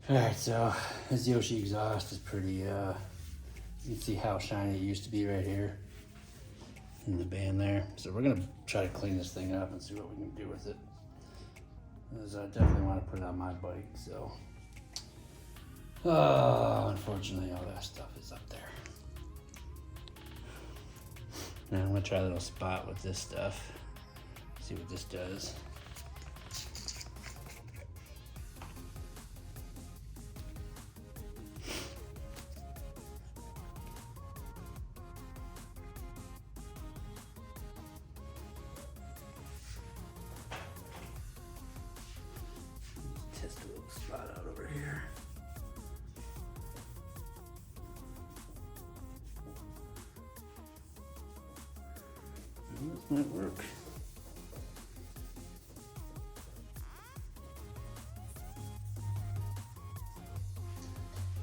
Alright, so this Yoshi exhaust is pretty, you can see how shiny it used to be right here in the band there. So we're gonna try to clean this thing up and see what we can do with it. Because I definitely want to put it on my bike, so. Unfortunately all that stuff is up there. Now I'm gonna try a little spot with this stuff. See what this does. Test a little spot out over here. This might work.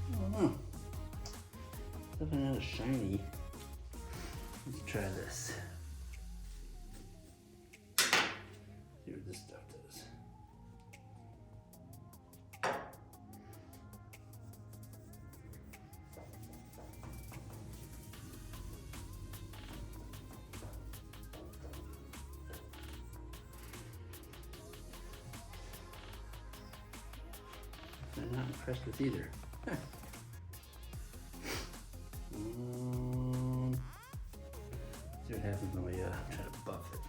I don't know. Definitely not as shiny. Let's try this. See what this stuff does. I'm not impressed with either. See what happens when we try to buff it.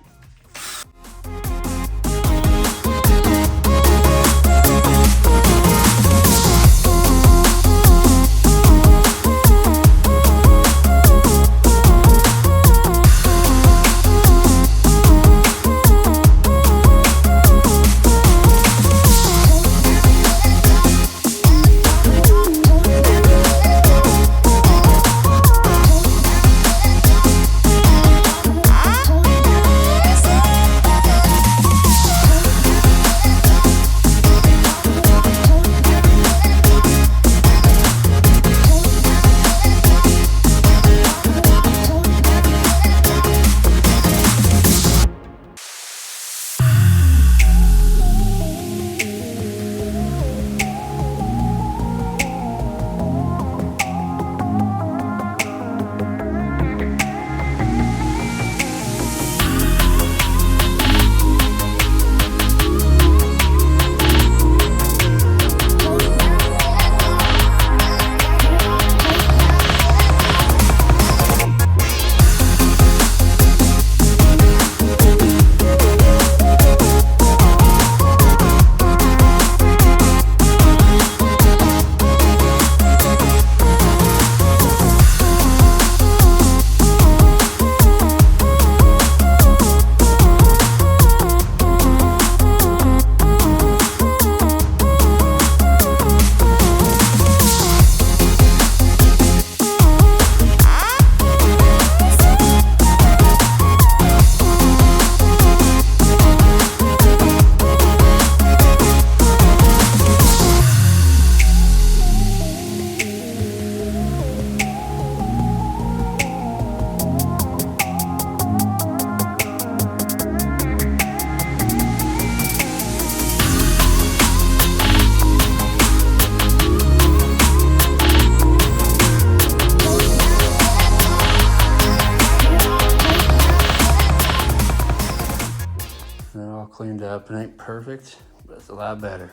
Cleaned up. It ain't perfect, but it's a lot better.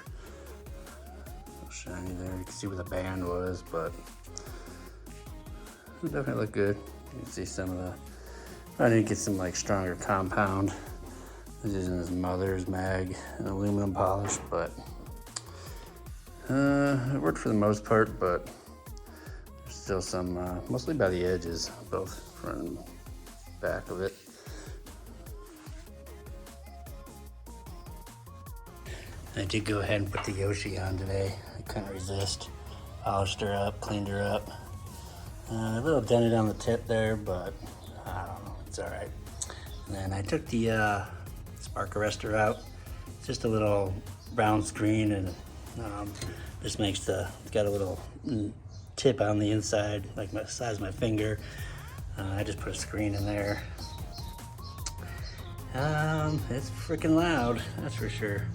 Shiny there. You can see where the band was, but it definitely looked good. You can see some of the. I need to get some like stronger compound. This isn't his mother's mag and aluminum polish, but it worked for the most part. But there's still some, mostly by the edges, both front and back of it. I did go ahead and put the Yoshi on today. I couldn't resist. Polished her up, cleaned her up. A little dented on the tip there, but I don't know, it's all right. And then I took the spark arrestor out. It's just a little brown screen, and this makes it's got a little tip on the inside, like the size of my finger. I just put a screen in there. It's freaking loud, that's for sure.